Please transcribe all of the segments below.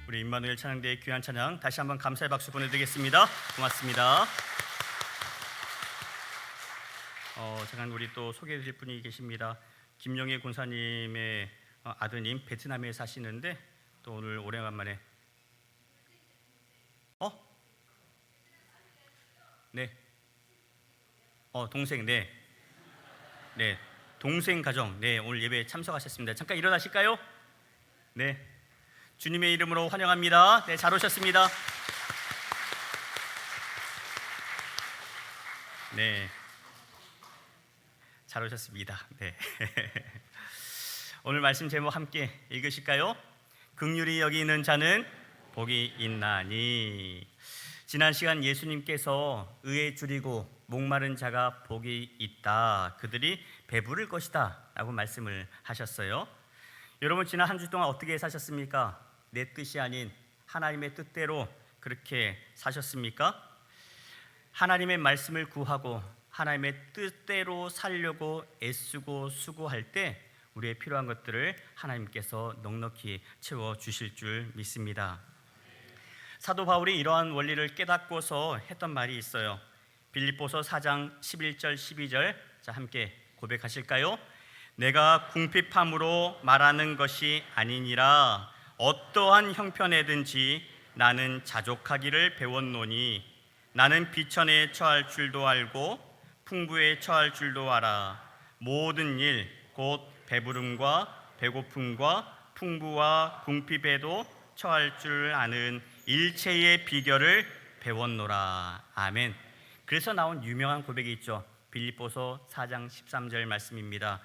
우리 임마누엘 찬양대의 귀한 찬양 다시 한번 감사의 박수 보내드리겠습니다. 고맙습니다. 잠깐 우리 또 소개해드릴 분이 계십니다. 김영애 군사님의 아드님 베트남에 사시는데 또 오늘 오래간만에 네. 동생 네. 동생 가정 오늘 예배에 참석하셨습니다. 잠깐 일어나실까요? 네. 주님의 이름으로 환영합니다. 네, 잘 오셨습니다. 네. 잘 오셨습니다. 네. 오늘 말씀 제목 함께 읽으실까요? 긍휼히 여기는 자는 복이 있나니. 지난 시간 예수님께서 의에 줄이고 목마른 자가 복이 있다, 그들이 배부를 것이다 라고 말씀을 하셨어요. 여러분, 지난 한 주 동안 어떻게 사셨습니까? 내 뜻이 아닌 하나님의 뜻대로 그렇게 사셨습니까? 하나님의 말씀을 구하고 하나님의 뜻대로 살려고 애쓰고 수고할 때 우리의 필요한 것들을 하나님께서 넉넉히 채워주실 줄 믿습니다. 사도 바울이 이러한 원리를 깨닫고서 했던 말이 있어요. 빌립보서 4장 11절 12절 자, 함께 고백하실까요? 내가 궁핍함으로 말하는 것이 아니니라. 어떠한 형편에든지 나는 자족하기를 배웠노니 나는 비천에 처할 줄도 알고 풍부에 처할 줄도 알아. 모든 일 곧 배부름과 배고픔과 풍부와 궁핍에도 처할 줄 아는 일체의 비결을 배웠노라. 아멘. 그래서 나온 유명한 고백이 있죠. 빌립보서 4장 13절 말씀입니다.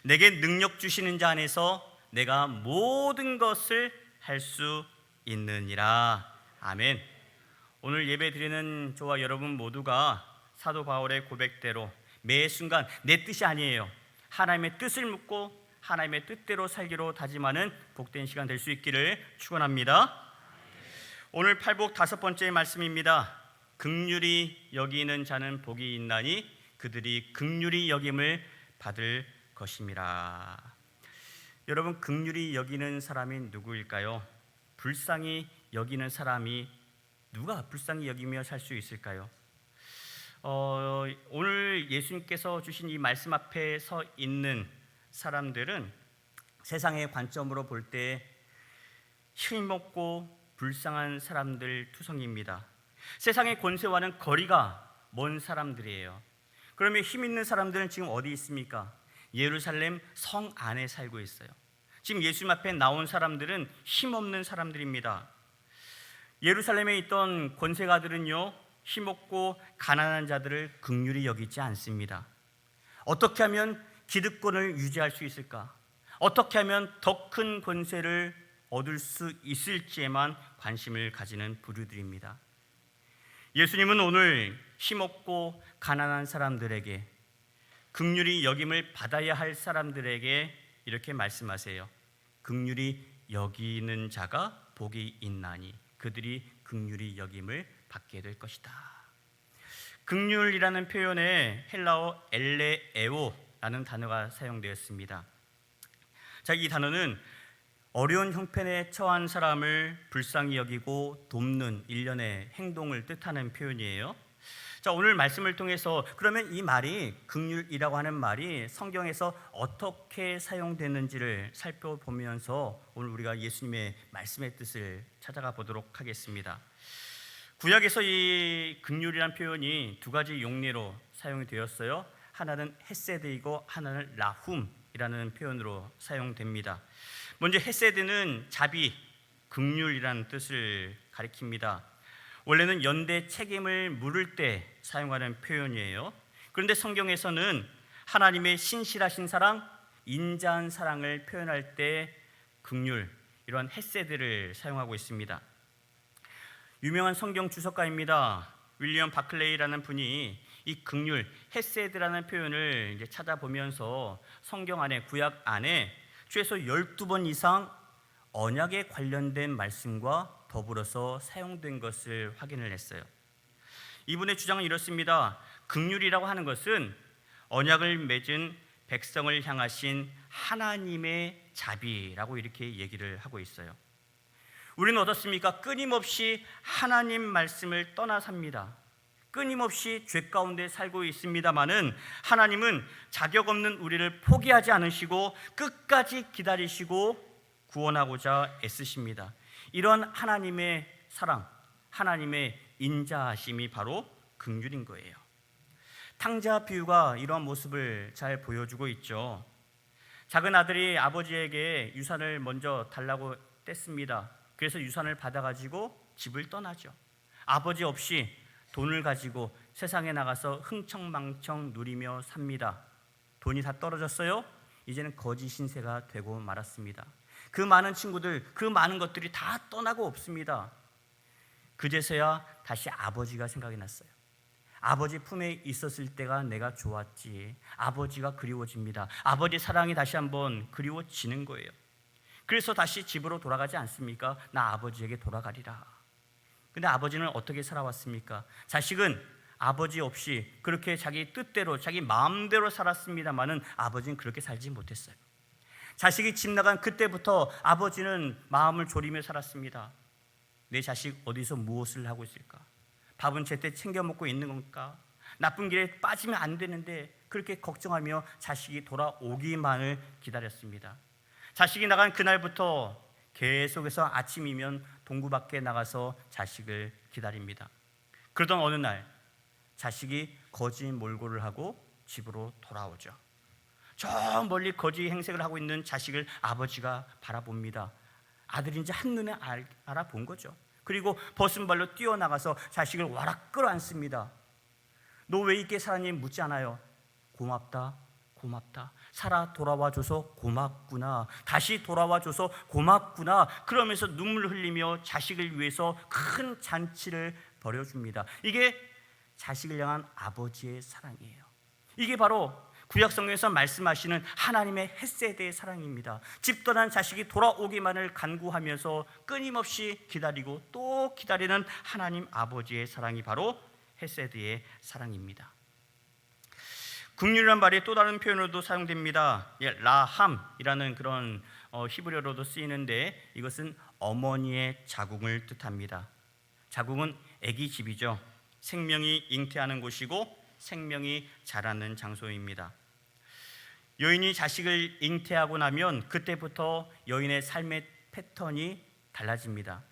내게 능력 주시는 자 안에서 내가 모든 것을 할 수 있느니라. 아멘. 오늘 예배 드리는 저와 여러분 모두가 사도 바울의 고백대로 매 순간 내 뜻이 아니에요, 하나님의 뜻을 묻고 하나님의 뜻대로 살기로 다짐하는 복된 시간 될 수 있기를 축원합니다. 오늘 팔복 5번째 말씀입니다. 긍휼히 여기는 자는 복이 있나니 그들이 긍휼히 여김을 받을 것임이라. 여러분, 긍휼히 여기는 사람이 누구일까요? 불쌍히 여기는 사람이 누가 불쌍히 여기며 살 수 있을까요? 오늘 예수님께서 주신 이 말씀 앞에 서 있는 사람들은 세상의 관점으로 볼 때 힘없고 불쌍한 사람들 투성입니다. 세상의 권세와는 거리가 먼 사람들이에요. 그러면 힘 있는 사람들은 지금 어디 있습니까? 예루살렘 성 안에 살고 있어요. 지금 예수님 앞에 나온 사람들은 힘없는 사람들입니다. 예루살렘에 있던 권세가들은요, 힘없고 가난한 자들을 긍휼히 여기지 않습니다. 어떻게 하면 기득권을 유지할 수 있을까? 어떻게 하면 더 큰 권세를 얻을 수 있을지에만 관심을 가지는 부류들입니다. 예수님은 오늘 힘없고 가난한 사람들에게, 긍휼히 여김을 받아야 할 사람들에게 이렇게 말씀하세요. 긍휼히 여기는 자가 복이 있나니 그들이 긍휼히 여김을 받게 될 것이다. 긍휼이라는 표현에 헬라어 엘레에오라는 단어가 사용되었습니다. 자, 이 단어는 어려운 형편에 처한 사람을 불쌍히 여기고 돕는 일련의 행동을 뜻하는 표현이에요. 자, 오늘 말씀을 통해서 그러면 이 말이, 긍휼이라고 하는 말이 성경에서 어떻게 사용되는지를 살펴보면서 오늘 우리가 예수님의 말씀의 뜻을 찾아가 보도록 하겠습니다. 구약에서 이 긍휼이라는 표현이 두 가지 용례로 사용이 되었어요. 하나는 헤세드이고 하나는 라훔이라는 표현으로 사용됩니다. 먼저 헤세드는 자비, 긍휼이라는 뜻을 가리킵니다. 원래는 연대 책임을 물을 때 사용하는 표현이에요. 그런데 성경에서는 하나님의 신실하신 사랑, 인자한 사랑을 표현할 때 긍휼, 이런 헤세드를 사용하고 있습니다. 유명한 성경 주석가입니다. 윌리엄 바클레이라는 분이 이 긍휼, 헤세드라는 표현을 이제 찾아보면서 성경 안에, 구약 안에 최소 12번 이상 언약에 관련된 말씀과 더불어서 사용된 것을 확인을 했어요. 이분의 주장은 이렇습니다. 긍휼이라고 하는 것은 언약을 맺은 백성을 향하신 하나님의 자비라고 이렇게 얘기를 하고 있어요. 우리는 어떻습니까? 끊임없이 하나님 말씀을 떠나 삽니다. 끊임없이 죄 가운데 살고 있습니다마는 하나님은 자격 없는 우리를 포기하지 않으시고 끝까지 기다리시고 구원하고자 애쓰십니다. 이런 하나님의 사랑, 하나님의 인자하심이 바로 긍휼인 거예요. 탕자 비유가 이러한 모습을 잘 보여주고 있죠. 작은 아들이 아버지에게 유산을 먼저 달라고 뗐습니다. 그래서 유산을 받아가지고 집을 떠나죠. 아버지 없이 돈을 가지고 세상에 나가서 흥청망청 누리며 삽니다. 돈이 다 떨어졌어요. 이제는 거지 신세가 되고 말았습니다. 그 많은 친구들, 그 많은 것들이 다 떠나고 없습니다. 그제서야 다시 아버지가 생각이 났어요. 아버지 품에 있었을 때가 내가 좋았지. 아버지가 그리워집니다. 아버지 사랑이 다시 한번 그리워지는 거예요. 그래서 다시 집으로 돌아가지 않습니까? 나 아버지에게 돌아가리라. 근데 아버지는 어떻게 살아왔습니까? 자식은 아버지 없이 그렇게 자기 뜻대로 자기 마음대로 살았습니다마는 아버지는 그렇게 살지 못했어요. 자식이 집 나간 그때부터 아버지는 마음을 졸이며 살았습니다. 내 자식 어디서 무엇을 하고 있을까? 밥은 제때 챙겨 먹고 있는 건가? 나쁜 길에 빠지면 안 되는데 그렇게 걱정하며 자식이 돌아오기만을 기다렸습니다. 자식이 나간 그날부터 계속해서 아침이면 동구 밖에 나가서 자식을 기다립니다. 그러던 어느 날 자식이 거지 몰골을 하고 집으로 돌아오죠. 저 멀리 거지 행색을 하고 있는 자식을 아버지가 바라봅니다. 아들인지 한눈에 알아본 거죠. 그리고 벗은 발로 뛰어나가서 자식을 와락 끌어안습니다. 너 왜 이렇게 살았니? 묻지 않아요. 고맙다, 고맙다. 살아 돌아와줘서 고맙구나. 다시 돌아와줘서 고맙구나. 그러면서 눈물 흘리며 자식을 위해서 큰 잔치를 벌여줍니다. 이게 자식을 향한 아버지의 사랑이에요. 이게 바로 구약성경에서 말씀하시는 하나님의 헤세드의 사랑입니다. 집 떠난 자식이 돌아오기만을 간구하면서 끊임없이 기다리고 또 기다리는 하나님 아버지의 사랑이 바로 헤세드의 사랑입니다. 긍휼이라는 말이 또 다른 표현으로도 사용됩니다. 라함이라는 그런 히브리어로도 쓰이는데 이것은 어머니의 자궁을 뜻합니다. 자궁은 아기 집이죠. 생명이 잉태하는 곳이고 생명이 자라는 장소입니다. 여인이 자식을 잉태하고 나면 그때부터 여인의 삶의 패턴이 달라집니다.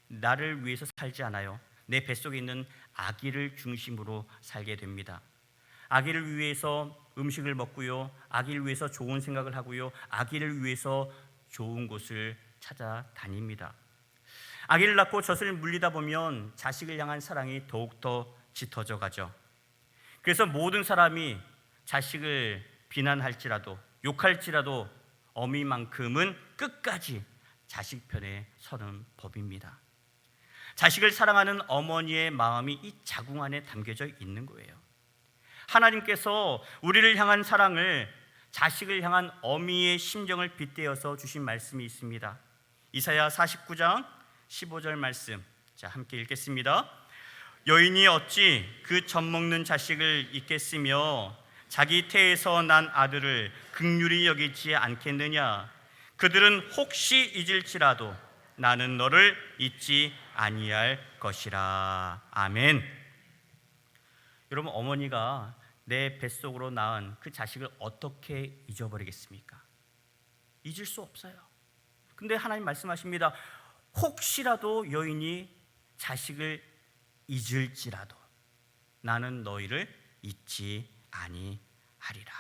나를 위해서 살지 않아요. 내 뱃속에 있는 아기를 중심으로 살게 됩니다. 아기를 위해서 음식을 먹고요. 아기를 위해서 좋은 생각을 하고요. 아기를 위해서 좋은 곳을 찾아다닙니다. 아기를 낳고 젖을 물리다 보면 자식을 향한 사랑이 더욱더 짙어져 가죠. 그래서 모든 사람이 자식을 비난할지라도 욕할지라도 어미만큼은 끝까지 자식 편에 서는 법입니다. 자식을 사랑하는 어머니의 마음이 이 자궁 안에 담겨져 있는 거예요. 하나님께서 우리를 향한 사랑을 자식을 향한 어미의 심정을 빗대어서 주신 말씀이 있습니다. 이사야 49장 15절 말씀, 자 함께 읽겠습니다. 여인이 어찌 그 젖 먹는 자식을 잊겠으며 자기 태에서 난 아들을 긍휼히 여기지 않겠느냐. 그들은 혹시 잊을지라도 나는 너를 잊지 아니할 것이라. 아멘. 여러분, 어머니가 내 뱃속으로 낳은 그 자식을 어떻게 잊어버리겠습니까? 잊을 수 없어요. 근데 하나님 말씀하십니다. 혹시라도 여인이 자식을 잊을지라도 나는 너희를 잊지 아니하리라.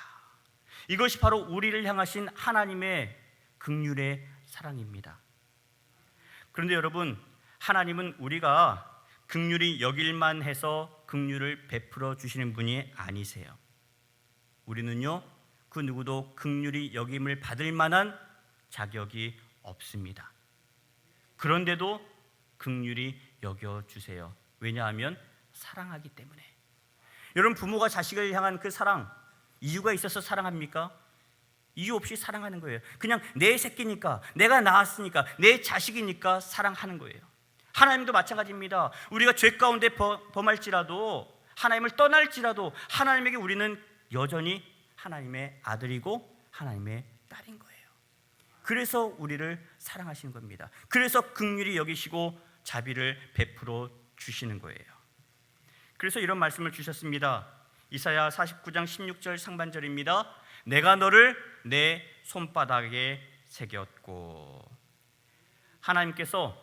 이것이 바로 우리를 향하신 하나님의 긍휼의 사랑입니다. 그런데 여러분, 하나님은 우리가 긍휼히 여길만 해서 긍휼을 베풀어 주시는 분이 아니세요. 우리는요, 그 누구도 긍휼히 여김을 받을 만한 자격이 없습니다. 그런데도 긍휼히 여겨주세요. 왜냐하면 사랑하기 때문에. 여러분, 부모가 자식을 향한 그 사랑, 이유가 있어서 사랑합니까? 이유 없이 사랑하는 거예요. 그냥 내 새끼니까, 내가 낳았으니까, 내 자식이니까 사랑하는 거예요. 하나님도 마찬가지입니다. 우리가 죄 가운데 범할지라도, 하나님을 떠날지라도 하나님에게 우리는 여전히 하나님의 아들이고 하나님의 딸인 거예요. 그래서 우리를 사랑하시는 겁니다. 그래서 긍휼히 여기시고 자비를 베풀어 주시는 거예요. 그래서 이런 말씀을 주셨습니다. 이사야 49장 16절 상반절입니다. 내가 너를 내 손바닥에 새겼고. 하나님께서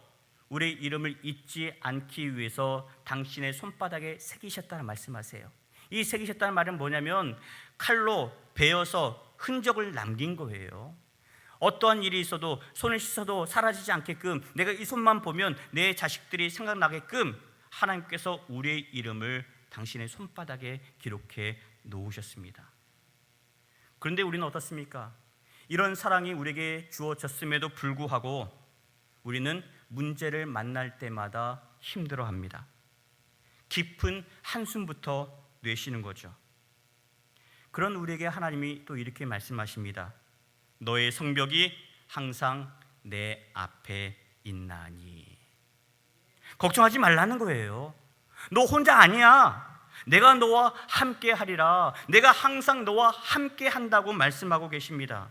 우리의 이름을 잊지 않기 위해서 당신의 손바닥에 새기셨다는 말씀하세요. 이 새기셨다는 말은 뭐냐면 칼로 베어서 흔적을 남긴 거예요. 어떠한 일이 있어도 손을 씻어도 사라지지 않게끔, 내가 이 손만 보면 내 자식들이 생각나게끔 하나님께서 우리의 이름을 당신의 손바닥에 기록해 놓으셨습니다. 그런데 우리는 어떻습니까? 이런 사랑이 우리에게 주어졌음에도 불구하고 우리는 문제를 만날 때마다 힘들어합니다. 깊은 한숨부터 내쉬는 거죠. 그런 우리에게 하나님이 또 이렇게 말씀하십니다. 너의 성벽이 항상 내 앞에 있나니. 걱정하지 말라는 거예요. 너 혼자 아니야. 내가 너와 함께 하리라. 내가 항상 너와 함께 한다고 말씀하고 계십니다.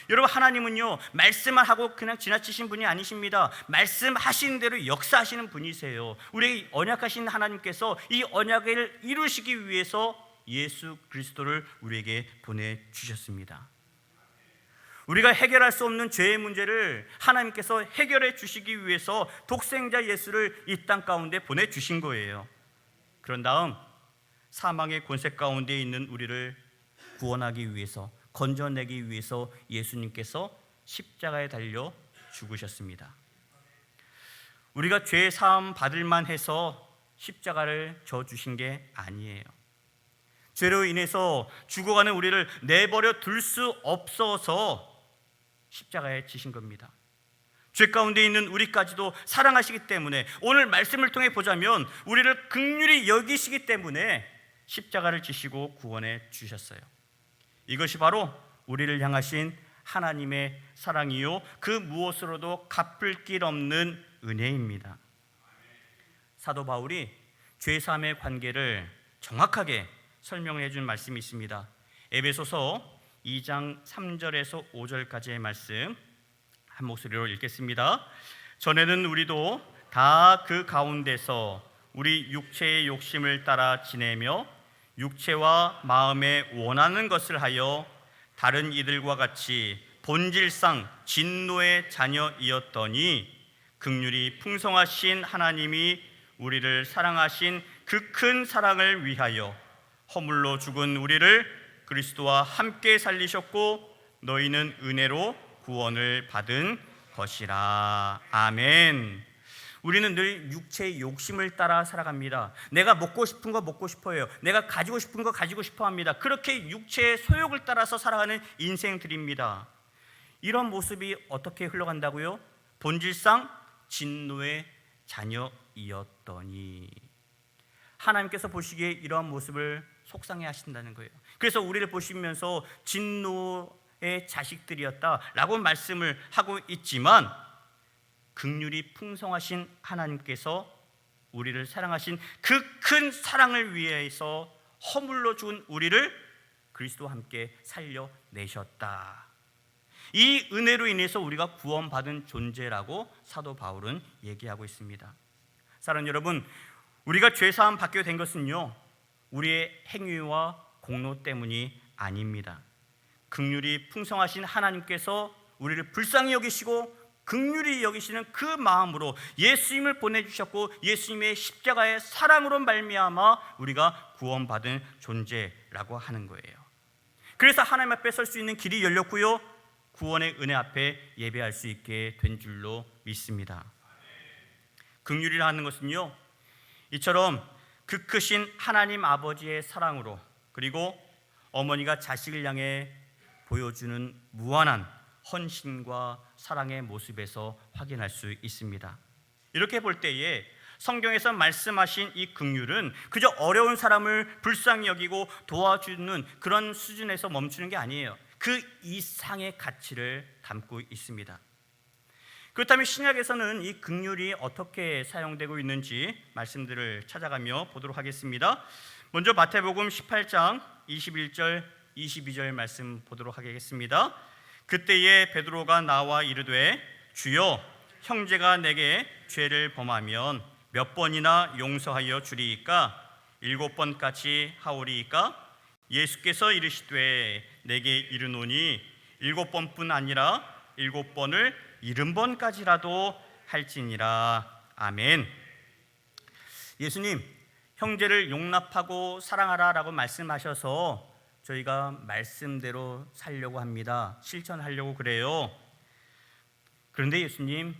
여러분, 하나님은요, 말씀만 하고 그냥 지나치신 분이 아니십니다. 말씀하신 대로 역사하시는 분이세요. 우리 언약하신 하나님께서 이 언약을 이루시기 위해서 예수 그리스도를 우리에게 보내주셨습니다. 우리가 해결할 수 없는 죄의 문제를 하나님께서 해결해 주시기 위해서 독생자 예수를 이 땅 가운데 보내주신 거예요. 그런 다음 사망의 권세 가운데 있는 우리를 구원하기 위해서, 건져내기 위해서 예수님께서 십자가에 달려 죽으셨습니다. 우리가 죄 사함 받을만 해서 십자가를 져 주신 게 아니에요. 죄로 인해서 죽어가는 우리를 내버려 둘 수 없어서 십자가에 지신 겁니다. 죄 가운데 있는 우리까지도 사랑하시기 때문에, 오늘 말씀을 통해 보자면 우리를 긍휼히 여기시기 때문에 십자가를 지시고 구원해 주셨어요. 이것이 바로 우리를 향하신 하나님의 사랑이요, 그 무엇으로도 갚을 길 없는 은혜입니다. 사도 바울이 죄사함의 관계를 정확하게 설명해 준 말씀이 있습니다. 에베소서 2장 3절에서 5절까지의 말씀 한 목소리로 읽겠습니다. 전에는 우리도 다 그 가운데서 우리 육체의 욕심을 따라 지내며 육체와 마음에 원하는 것을 하여 다른 이들과 같이 본질상 진노의 자녀이었더니 긍휼이 풍성하신 하나님이 우리를 사랑하신 그 큰 사랑을 위하여 허물로 죽은 우리를 그리스도와 함께 살리셨고 너희는 은혜로 구원을 받은 것이라. 아멘. 우리는 늘 육체의 욕심을 따라 살아갑니다. 내가 먹고 싶은 거 먹고 싶어요. 내가 가지고 싶은 거 가지고 싶어 합니다. 그렇게 육체의 소욕을 따라서 살아가는 인생들입니다. 이런 모습이 어떻게 흘러간다고요? 본질상 진노의 자녀이었더니. 하나님께서 보시기에 이러한 모습을 속상해 하신다는 거예요. 그래서 우리를 보시면서 진노의 자식들이었다라고 말씀을 하고 있지만, 긍휼이 풍성하신 하나님께서 우리를 사랑하신 그 큰 사랑을 위해서 허물로 죽은 우리를 그리스도와 함께 살려내셨다. 이 은혜로 인해서 우리가 구원받은 존재라고 사도 바울은 얘기하고 있습니다. 사랑하는 여러분, 우리가 죄사함 받게 된 것은요, 우리의 행위와 공로 때문이 아닙니다. 긍휼이 풍성하신 하나님께서 우리를 불쌍히 여기시고 긍휼히 여기시는 그 마음으로 예수님을 보내주셨고, 예수님의 십자가의 사랑으로 말미암아 우리가 구원받은 존재라고 하는 거예요. 그래서 하나님 앞에 설 수 있는 길이 열렸고요, 구원의 은혜 앞에 예배할 수 있게 된 줄로 믿습니다. 긍휼이라 하는 것은요, 이처럼 그 크신 하나님 아버지의 사랑으로, 그리고 어머니가 자식을 향해 보여주는 무한한 헌신과 사랑의 모습에서 확인할 수 있습니다. 이렇게 볼 때에 성경에서 말씀하신 이 긍휼은 그저 어려운 사람을 불쌍히 여기고 도와주는 그런 수준에서 멈추는 게 아니에요. 그 이상의 가치를 담고 있습니다. 그렇다면 신약에서는 이 긍휼이 어떻게 사용되고 있는지 말씀들을 찾아가며 보도록 하겠습니다. 먼저 마태복음 18장 21절 22절 말씀 보도록 하겠습니다. 그때에 베드로가 나와 이르되 주여, 형제가 내게 죄를 범하면 몇 번이나 용서하여 주리이까? 7번까지 하오리이까? 예수께서 이르시되 내게 이르노니 7번뿐 아니라 7번을 70번까지라도 할지니라. 아멘. 예수님, 형제를 용납하고 사랑하라 라고 말씀하셔서 저희가 말씀대로 살려고 합니다. 실천하려고 그래요. 그런데 예수님,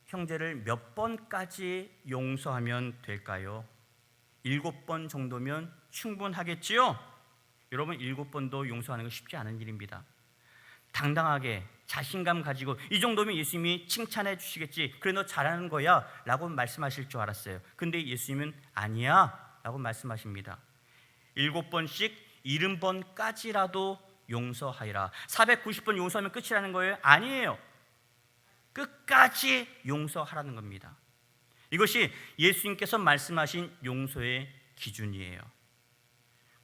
형제를 몇 번까지 용서하면 될까요? 7번 정도면 충분하겠지요? 여러분, 7번도 용서하는 건 쉽지 않은 일입니다. 당당하게 자신감 가지고 이 정도면 예수님이 칭찬해 주시겠지, 그래 너 잘하는 거야 라고 말씀하실 줄 알았어요. 근데 예수님은 아니야 라고 말씀하십니다. 7번씩 70번까지라도 용서하리라. 490번 용서하면 끝이라는 거예요? 아니에요. 끝까지 용서하라는 겁니다. 이것이 예수님께서 말씀하신 용서의 기준이에요.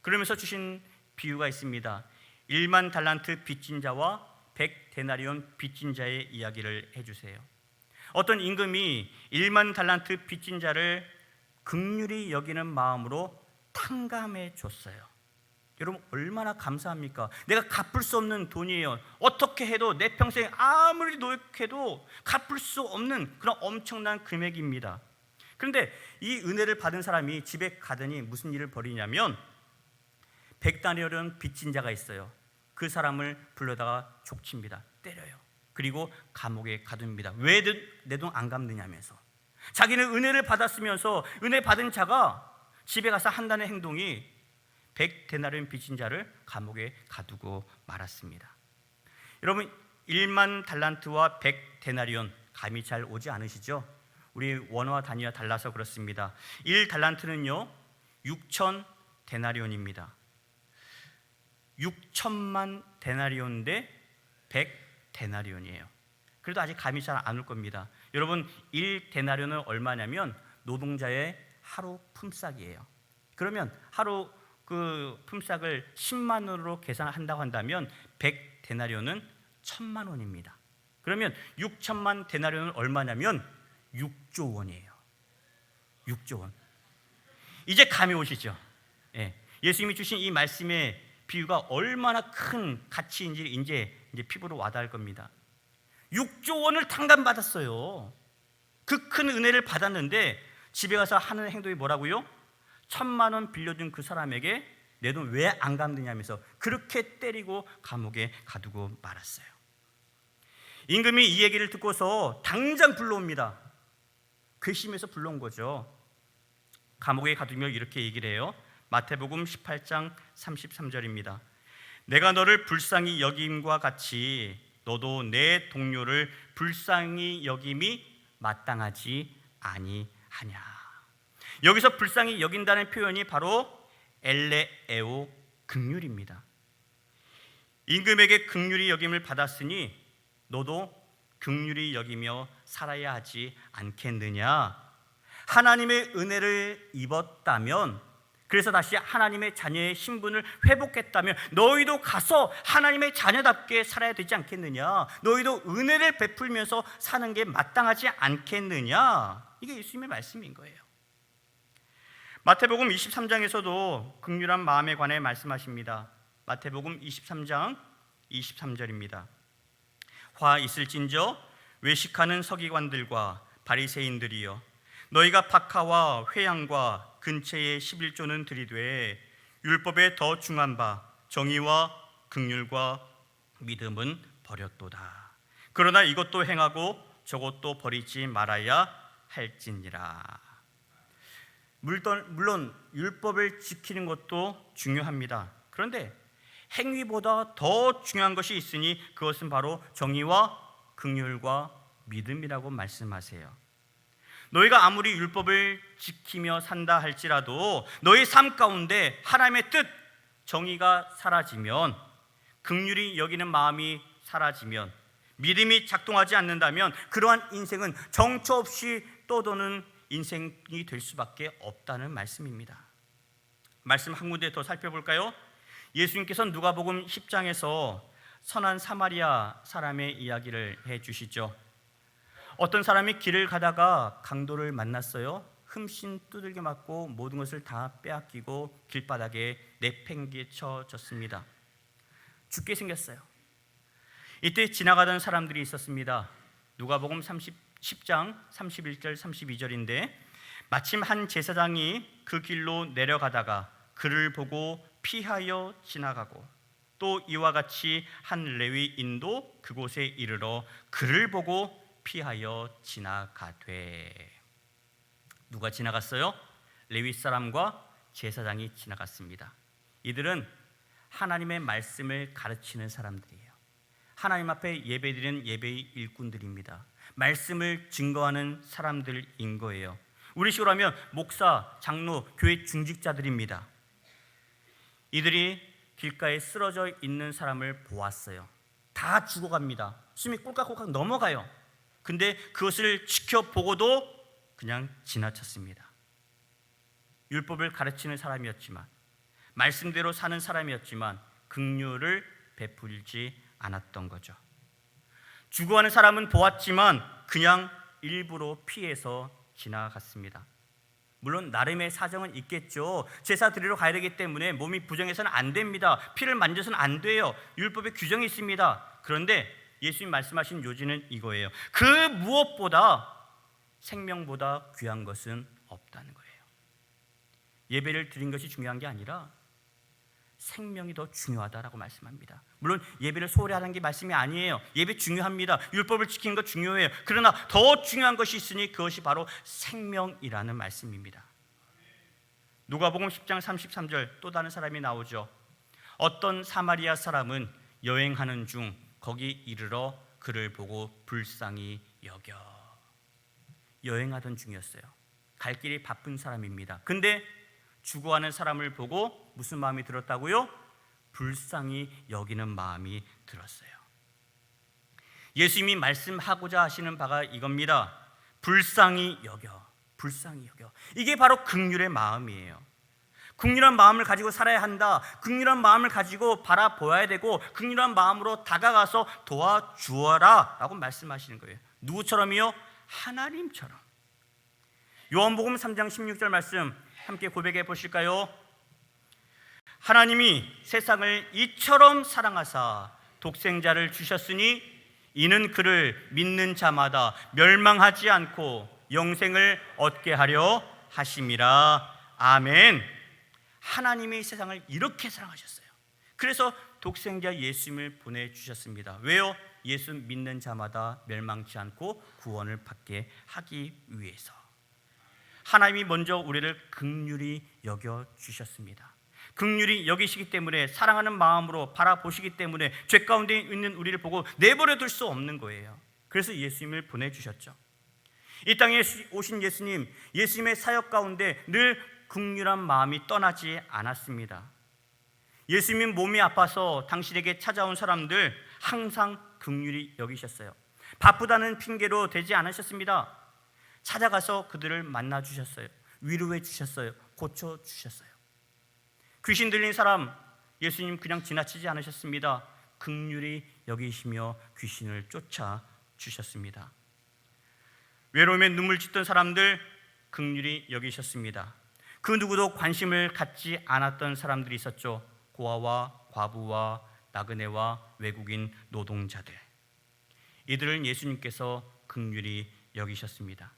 그러면서 주신 비유가 있습니다. 1만 달란트 빚진 자와 100데나리온 빚진 자의 이야기를 해주세요. 어떤 임금이 1만 달란트 빚진 자를 긍휼히 여기는 마음으로 탕감해 줬어요. 여러분, 얼마나 감사합니까? 내가 갚을 수 없는 돈이에요. 어떻게 해도 내 평생 아무리 노력해도 갚을 수 없는 그런 엄청난 금액입니다. 그런데 이 은혜를 받은 사람이 집에 가더니 무슨 일을 벌이냐면 100데나리온 빚진 자가 있어요. 그 사람을 불러다가 족칩니다. 때려요. 그리고 감옥에 가둡니다. 왜 내 돈 안 갚느냐면서. 자기는 은혜를 받았으면서 은혜 받은 자가 집에 가서 한다는 행동이 100데나리온 빚진 자를 감옥에 가두고 말았습니다. 여러분, 1만 달란트와 100데나리온 감이 잘 오지 않으시죠? 우리 원어와 단위와 달라서 그렇습니다. 1달란트는요 6,000데나리온입니다. 6천만 데나리온 대 100데나리온이에요. 그래도 아직 감이 잘 안 올 겁니다. 여러분, 1데나리온은 얼마냐면 노동자의 하루 품삯이에요. 그러면 하루 그 품삯을 10만 원으로 계산한다고 한다면 100데나리온은 1,000만 원입니다. 그러면 6천만 데나리온은 얼마냐면 6조 원이에요. 6조 원. 이제 감이 오시죠? 예. 예수님이 주신 이 말씀의 비유가 얼마나 큰 가치인지 이제 피부로 와닿을 겁니다. 6조 원을 탕감받았어요. 그 큰 은혜를 받았는데 집에 가서 하는 행동이 뭐라고요? 1,000만 원 빌려준 그 사람에게 내 돈 왜 안 갚느냐면서 그렇게 때리고 감옥에 가두고 말았어요. 임금이 이 얘기를 듣고서 당장 불러옵니다. 괘씸해서 불러온 거죠. 감옥에 가두며 이렇게 얘기를 해요. 마태복음 18장 33절입니다. 내가 너를 불쌍히 여김과 같이 너도 내 동료를 불쌍히 여김이 마땅하지 아니하냐. 여기서 불쌍히 여긴다는 표현이 바로 엘레에오, 긍휼입니다. 임금에게 긍휼히 여김을 받았으니 너도 긍휼히 여기며 살아야 하지 않겠느냐. 하나님의 은혜를 입었다면, 그래서 다시 하나님의 자녀의 신분을 회복했다면 너희도 가서 하나님의 자녀답게 살아야 되지 않겠느냐. 너희도 은혜를 베풀면서 사는 게 마땅하지 않겠느냐. 이게 예수님의 말씀인 거예요. 마태복음 23장에서도 긍휼한 마음에 관해 말씀하십니다. 마태복음 23장 23절입니다. 화 있을진저 외식하는 서기관들과 바리새인들이여, 너희가 박하와 회양과 근처의 11조는 들이되 율법에 더 중한 바 정의와 긍휼과 믿음은 버렸도다. 그러나 이것도 행하고 저것도 버리지 말아야 할지니라. 물론 율법을 지키는 것도 중요합니다. 그런데 행위보다 더 중요한 것이 있으니 그것은 바로 정의와 긍휼과 믿음이라고 말씀하세요. 너희가 아무리 율법을 지키며 산다 할지라도 너희 삶 가운데 하나님의 뜻, 정의가 사라지면, 긍휼히 여기는 마음이 사라지면, 믿음이 작동하지 않는다면 그러한 인생은 정처 없이 떠도는 인생이 될 수밖에 없다는 말씀입니다. 말씀 한 군데 더 살펴볼까요? 예수님께서 누가복음 10장에서 선한 사마리아 사람의 이야기를 해주시죠. 어떤 사람이 길을 가다가 강도를 만났어요. 흠씬 두들겨 맞고 모든 것을 다 빼앗기고 길바닥에 내팽개쳐졌습니다. 죽게 생겼어요. 이때 지나가던 사람들이 있었습니다. 누가복음 10장 31절 32절인데 마침 한 제사장이 그 길로 내려가다가 그를 보고 피하여 지나가고 또 이와 같이 한 레위인도 그곳에 이르러 그를 보고 피하여 지나가되. 누가 지나갔어요? 레위 사람과 제사장이 지나갔습니다. 이들은 하나님의 말씀을 가르치는 사람들이에요. 하나님 앞에 예배드리는 예배의 일꾼들입니다. 말씀을 증거하는 사람들인 거예요. 우리 식으로 하면 목사, 장로, 교회 중직자들입니다. 이들이 길가에 쓰러져 있는 사람을 보았어요. 다 죽어갑니다. 숨이 꿀깍꿀깍 넘어가요. 근데 그것을 지켜보고도 그냥 지나쳤습니다. 율법을 가르치는 사람이었지만, 말씀대로 사는 사람이었지만 긍휼을 베풀지 않았던 거죠. 죽어가는 사람은 보았지만 그냥 일부러 피해서 지나갔습니다. 물론 나름의 사정은 있겠죠. 제사 드리러 가야 되기 때문에 몸이 부정해서는 안 됩니다. 피를 만져서는 안 돼요. 율법에 규정이 있습니다. 그런데 예수님 말씀하신 요지는 이거예요. 그 무엇보다 생명보다 귀한 것은 없다는 거예요. 예배를 드린 것이 중요한 게 아니라 생명이 더 중요하다라고 말씀합니다. 물론 예배를 소홀히 하는 게 말씀이 아니에요. 예배 중요합니다. 율법을 지키는 것 중요해요. 그러나 더 중요한 것이 있으니 그것이 바로 생명이라는 말씀입니다. 누가복음 10장 33절 또 다른 사람이 나오죠. 어떤 사마리아 사람은 여행하는 중 거기 이르러 그를 보고 불쌍히 여겨. 여행하던 중이었어요. 갈 길이 바쁜 사람입니다. 근데 죽어가는 사람을 보고 무슨 마음이 들었다고요? 불쌍히 여기는 마음이 들었어요. 예수님이 말씀하고자 하시는 바가 이겁니다. 불쌍히 여겨, 불쌍히 여겨. 이게 바로 긍휼의 마음이에요. 긍휼한 마음을 가지고 살아야 한다. 긍휼한 마음을 가지고 바라보아야 되고 긍휼한 마음으로 다가가서 도와주어라 라고 말씀하시는 거예요. 누구처럼이요? 하나님처럼. 요한복음 3장 16절 말씀 함께 고백해 보실까요? 하나님이 세상을 이처럼 사랑하사 독생자를 주셨으니 이는 그를 믿는 자마다 멸망하지 않고 영생을 얻게 하려 하심이라. 아멘. 하나님이 세상을 이렇게 사랑하셨어요. 그래서 독생자 예수님을 보내주셨습니다. 왜요? 예수 믿는 자마다 멸망치 않고 구원을 받게 하기 위해서. 하나님이 먼저 우리를 긍휼히 여겨주셨습니다. 긍휼히 여기시기 때문에, 사랑하는 마음으로 바라보시기 때문에 죄 가운데 있는 우리를 보고 내버려 둘 수 없는 거예요. 그래서 예수님을 보내주셨죠. 이 땅에 오신 예수님, 예수님의 사역 가운데 늘 긍휼한 마음이 떠나지 않았습니다. 예수님 몸이 아파서 당신에게 찾아온 사람들 항상 긍휼히 여기셨어요. 바쁘다는 핑계로 되지 않으셨습니다. 찾아가서 그들을 만나 주셨어요. 위로해 주셨어요. 고쳐 주셨어요. 귀신 들린 사람 예수님 그냥 지나치지 않으셨습니다. 긍휼히 여기시며 귀신을 쫓아 주셨습니다. 외로움에 눈물 짓던 사람들 긍휼히 여기셨습니다. 그 누구도 관심을 갖지 않았던 사람들이 있었죠. 고아와 과부와 나그네와 외국인 노동자들. 이들을 예수님께서 긍휼히 여기셨습니다.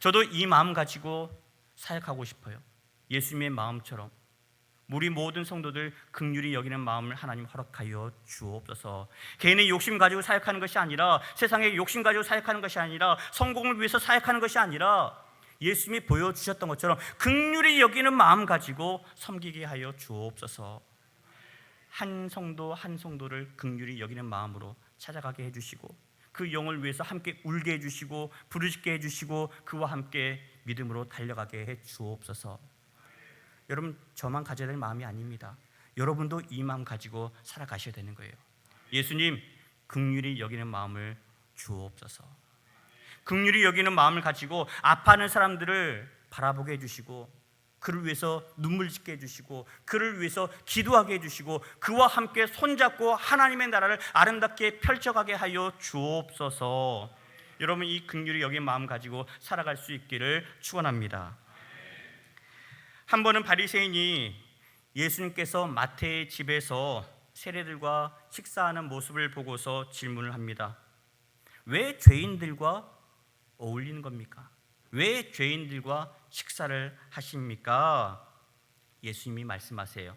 저도 이 마음 가지고 사역하고 싶어요. 예수님의 마음처럼 우리 모든 성도들 긍휼히 여기는 마음을 하나님 허락하여 주옵소서. 개인의 욕심 가지고 사역하는 것이 아니라, 세상의 욕심 가지고 사역하는 것이 아니라, 성공을 위해서 사역하는 것이 아니라 예수님이 보여주셨던 것처럼 긍휼히 여기는 마음 가지고 섬기게 하여 주옵소서. 한 성도 한 성도를 긍휼히 여기는 마음으로 찾아가게 해주시고 그 영을 위해서 함께 울게 해주시고 부르짖게 해주시고 그와 함께 믿음으로 달려가게 해 주옵소서. 여러분, 저만 가져야 될 마음이 아닙니다. 여러분도 이 마음 가지고 살아가셔야 되는 거예요. 예수님, 긍휼히 여기는 마음을 주옵소서. 긍휼히 여기는 마음을 가지고 아파하는 사람들을 바라보게 해주시고 그를 위해서 눈물 짓게 해주시고 그를 위해서 기도하게 해주시고 그와 함께 손잡고 하나님의 나라를 아름답게 펼쳐가게 하여 주옵소서. 여러분, 이 긍휼이 여긴 마음 가지고 살아갈 수 있기를 축원합니다. 한 번은 바리새인이 예수님께서 마태의 집에서 세례들과 식사하는 모습을 보고서 질문을 합니다. 왜 죄인들과 어울리는 겁니까? 왜 죄인들과 식사를 하십니까? 예수님이 말씀하세요.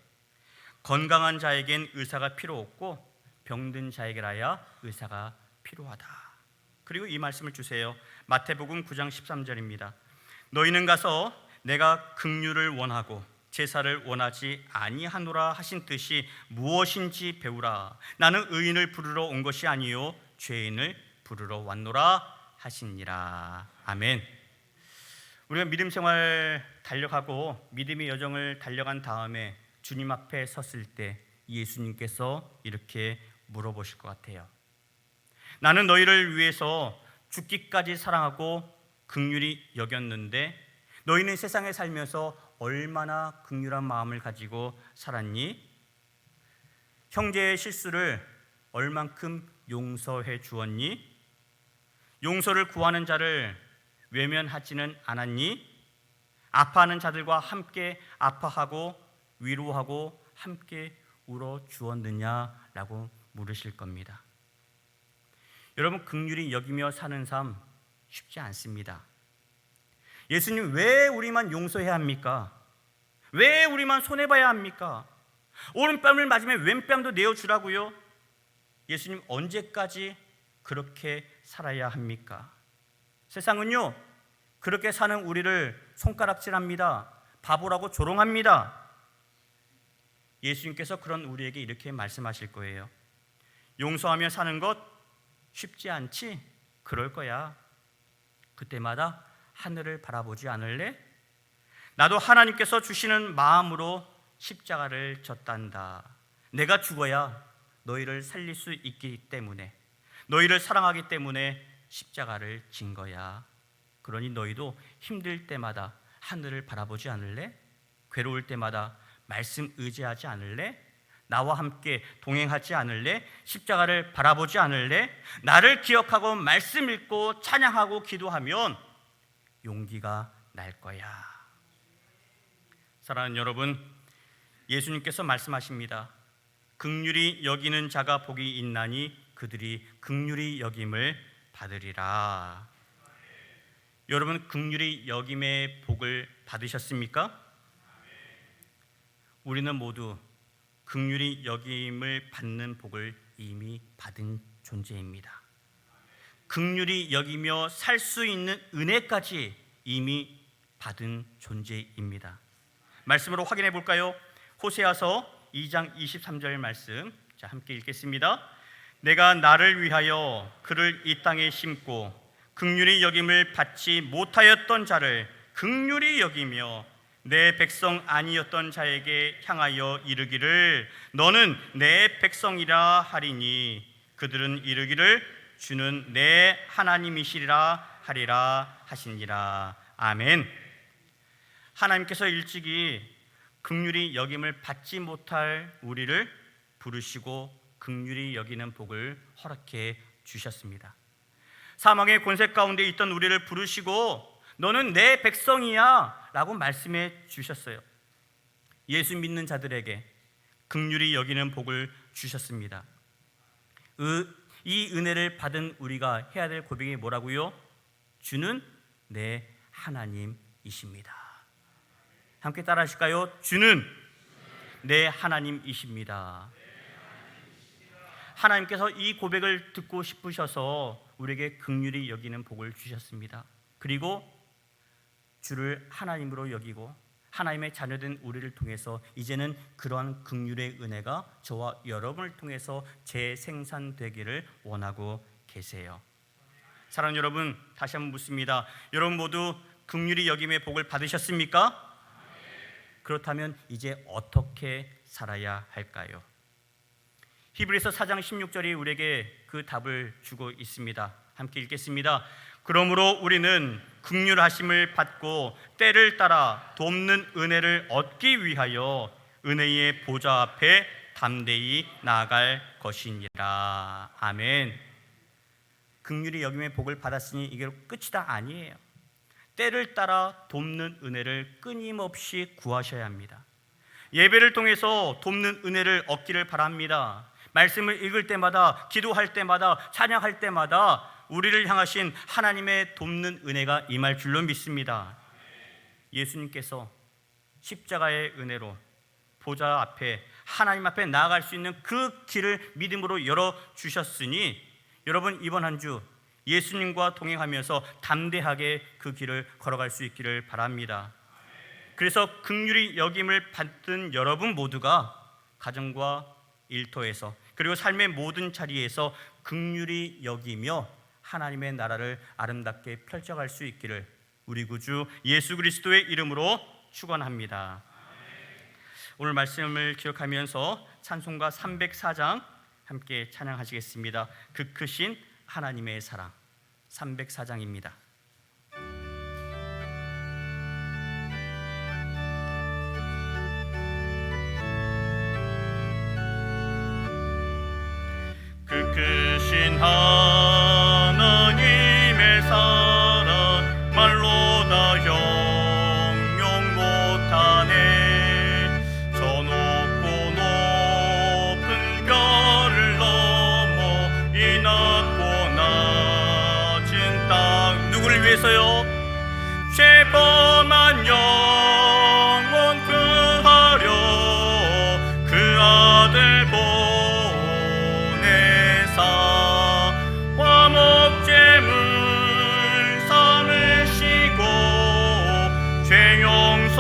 건강한 자에겐 의사가 필요 없고 병든 자에게라야 의사가 필요하다. 그리고 이 말씀을 주세요. 마태복음 9장 13절입니다. 너희는 가서 내가 긍휼을 원하고 제사를 원하지 아니하노라 하신 뜻이 무엇인지 배우라. 나는 의인을 부르러 온 것이 아니요 죄인을 부르러 왔노라 하시니라. 아멘. 우리가 믿음 생활 달려가고 믿음의 여정을 달려간 다음에 주님 앞에 섰을 때 예수님께서 이렇게 물어보실 것 같아요. 나는 너희를 위해서 죽기까지 사랑하고 긍휼히 여겼는데 너희는 세상에 살면서 얼마나 긍휼한 마음을 가지고 살았니? 형제의 실수를 얼만큼 용서해 주었니? 용서를 구하는 자를 외면하지는 않았니? 아파하는 자들과 함께 아파하고 위로하고 함께 울어 주었느냐라고 물으실 겁니다. 여러분, 긍휼히 여기며 사는 삶 쉽지 않습니다. 예수님, 왜 우리만 용서해야 합니까? 왜 우리만 손해봐야 합니까? 오른뺨을 맞으면 왼뺨도 내어주라고요? 예수님, 언제까지 그렇게 살아야 합니까? 세상은요, 그렇게 사는 우리를 손가락질합니다. 바보라고 조롱합니다. 예수님께서 그런 우리에게 이렇게 말씀하실 거예요. 용서하며 사는 것 쉽지 않지? 그럴 거야. 그때마다 하늘을 바라보지 않을래? 나도 하나님께서 주시는 마음으로 십자가를 졌단다. 내가 죽어야 너희를 살릴 수 있기 때문에, 너희를 사랑하기 때문에 십자가를 진 거야. 그러니 너희도 힘들 때마다 하늘을 바라보지 않을래? 괴로울 때마다 말씀 의지하지 않을래? 나와 함께 동행하지 않을래? 십자가를 바라보지 않을래? 나를 기억하고 말씀 읽고 찬양하고 기도하면 용기가 날 거야. 사랑하는 여러분, 예수님께서 말씀하십니다. 긍휼히 여기는 자가 복이 있나니 그들이 긍휼히 여김을 받으리라. 여러분, 긍휼히 여김의 복을 받으셨습니까? 우리는 모두 긍휼히 여김을 받는 복을 이미 받은 존재입니다. 긍휼히 여기며 살 수 있는 은혜까지 이미 받은 존재입니다. 말씀으로 확인해 볼까요? 호세아서 2장 23절 말씀, 자, 함께 읽겠습니다. 내가 나를 위하여 그를 이 땅에 심고 긍휼히 여김을 받지 못하였던 자를 긍휼히 여기며 내 백성 아니었던 자에게 향하여 이르기를 너는 내 백성이라 하리니 그들은 이르기를 주는 내 하나님이시리라 하리라 하시니라. 아멘. 하나님께서 일찍이 긍휼히 여김을 받지 못할 우리를 부르시고 긍휼히 여기는 복을 허락해 주셨습니다. 사망의 권세 가운데 있던 우리를 부르시고 너는 내 백성이야 라고 말씀해 주셨어요. 예수 믿는 자들에게 긍휼히 여기는 복을 주셨습니다. 이 은혜를 받은 우리가 해야 될 고백이 뭐라고요? 주는 내 하나님이십니다. 함께 따라 하실까요? 주는 내 하나님이십니다. 하나님께서 이 고백을 듣고 싶으셔서 우리에게 긍휼히 여기는 복을 주셨습니다. 그리고 주를 하나님으로 여기고 하나님의 자녀된 우리를 통해서 이제는 그러한 긍휼의 은혜가 저와 여러분을 통해서 재생산되기를 원하고 계세요. 사랑하는 여러분, 다시 한번 묻습니다. 여러분 모두 긍휼히 여김의 복을 받으셨습니까? 그렇다면 이제 어떻게 살아야 할까요? 히브리서 4장 16절이 우리에게 그 답을 주고 있습니다. 함께 읽겠습니다. 그러므로 우리는 긍휼하심을 받고 때를 따라 돕는 은혜를 얻기 위하여 은혜의 보좌 앞에 담대히 나아갈 것이니라. 아멘. 긍휼히 여김의 복을 받았으니 이게 끝이 다 아니에요. 때를 따라 돕는 은혜를 끊임없이 구하셔야 합니다. 예배를 통해서 돕는 은혜를 얻기를 바랍니다. 말씀을 읽을 때마다, 기도할 때마다, 찬양할 때마다 우리를 향하신 하나님의 돕는 은혜가 임할 줄로 믿습니다. 예수님께서 십자가의 은혜로 보좌 앞에, 하나님 앞에 나아갈 수 있는 그 길을 믿음으로 열어주셨으니 여러분, 이번 한 주 예수님과 동행하면서 담대하게 그 길을 걸어갈 수 있기를 바랍니다. 그래서 긍휼히 여김을 받은 여러분 모두가 가정과 일터에서, 그리고 삶의 모든 자리에서 긍휼히 여기며 하나님의 나라를 아름답게 펼쳐갈 수 있기를 우리 구주 예수 그리스도의 이름으로 축원합니다. 오늘 말씀을 기억하면서 찬송가 304장 함께 찬양하시겠습니다. 그 크신 하나님의 사랑, 304장입니다. 그 크신 하나님의 사랑 말로 다 형용 못하네. 저 높고 높은 별을 넘어 이 낮고 낮은 땅, 누구를 위해서요? 죄범한 영혼 구하려 그 아들 화목제물 삼으시고 죄 용서하셨네.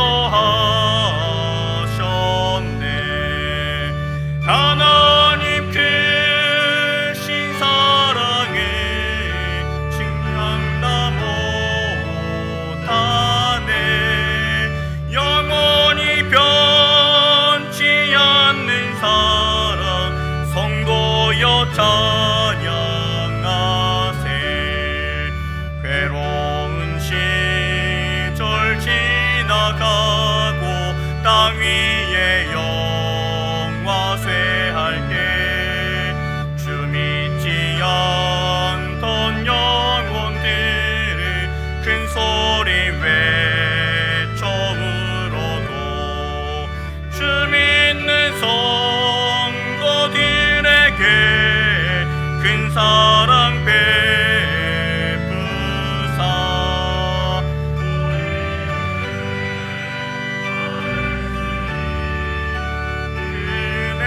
하나님 크신 사랑에 증명다 못하네. 영원히 변치 않는 사랑 성도여 찬양하세. 괴로운 시절 지나가고 땅 위에 영화 쇠할 때 주 믿지 않던 영혼들을 큰 소리 외쳐물어도 주 믿는 성도들에게 큰 사랑 베푸사 은혜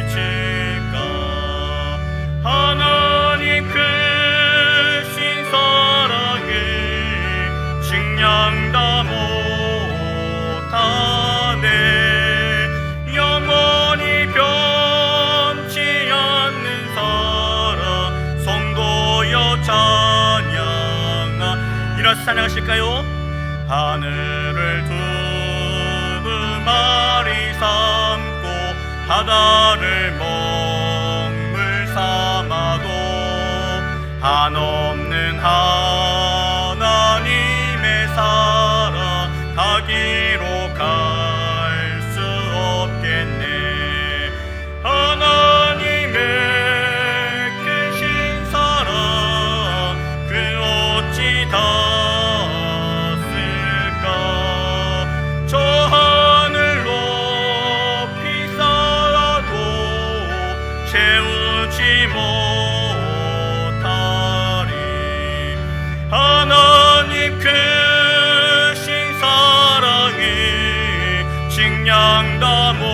잊을까. 하나님 크신 사랑을 증량 다 못하네. 영원히 변치 않는 사랑 성도여 찬양하. 일어나서 찬양하실까요? 하늘을 두루마리 삼고 바다를 먹물 삼아도 한없는 하나님의 사랑 가기로 갈 수 없겠네. 하나님의 크신 사랑 그 어찌 닿았을까. 저 하늘 높이 쌓아도 채우지 못하리. 하나님 크신 사랑이 증량 다 못하네.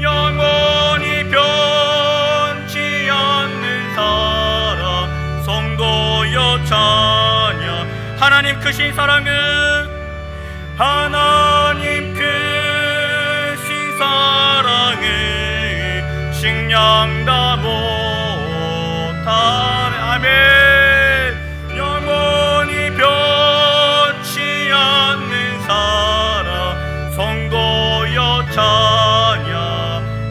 영원히 변치 않는 사랑 성도여 찬양. 하나님 크신 사랑은, 하나님 크신 사랑을 증량 다 못하네. 아멘. 영원히 변치 않는 사랑 성도여 찬양하세.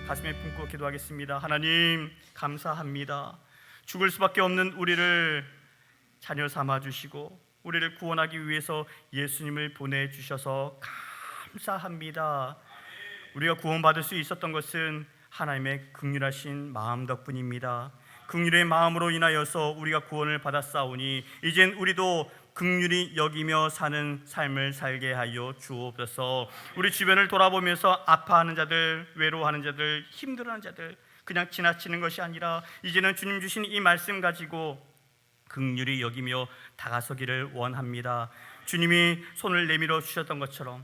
가슴에 품고 기도하겠습니다. 하나님 감사합니다. 죽을 수밖에 없는 우리를 자녀 삼아 주시고 우리를 구원하기 위해서 예수님을 보내주셔서 감사합니다. 우리가 구원받을 수 있었던 것은 하나님의 긍휼하신 마음 덕분입니다. 긍휼의 마음으로 인하여서 우리가 구원을 받았사오니 이젠 우리도 긍휼히 여기며 사는 삶을 살게 하여 주옵소서. 우리 주변을 돌아보면서 아파하는 자들, 외로워하는 자들, 힘들어하는 자들 그냥 지나치는 것이 아니라 이제는 주님 주신 이 말씀 가지고 긍휼히 여기며 다가서기를 원합니다. 주님이 손을 내밀어 주셨던 것처럼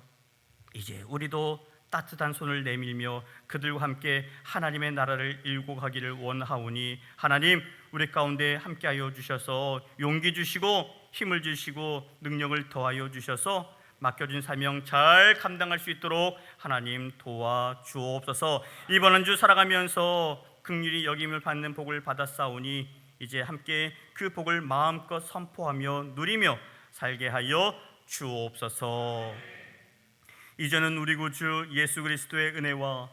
이제 우리도 따뜻한 손을 내밀며 그들과 함께 하나님의 나라를 일고 가기를 원하오니 하나님 우리 가운데 함께하여 주셔서 용기 주시고 힘을 주시고 능력을 더하여 주셔서 맡겨진 사명 잘 감당할 수 있도록 하나님 도와주옵소서. 이번 한 주 살아가면서 긍휼히 여김을 받는 복을 받았사오니 이제 함께 그 복을 마음껏 선포하며 누리며 살게 하여 주옵소서. 이제는 우리 구주 예수 그리스도의 은혜와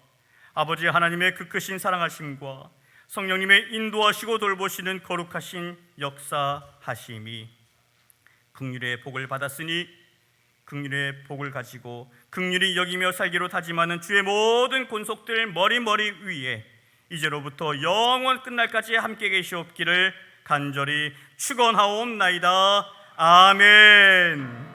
아버지 하나님의 그 크신 사랑하심과 성령님의 인도하시고 돌보시는 거룩하신 역사하심이 긍휼의 복을 받았으니 긍휼의 복을 가지고 긍휼히 여기며 살기로 다짐하는 주의 모든 권속들 머리 위에 이제로부터 영원 끝날까지 함께 계시옵기를 간절히 축원하옵나이다. 아멘.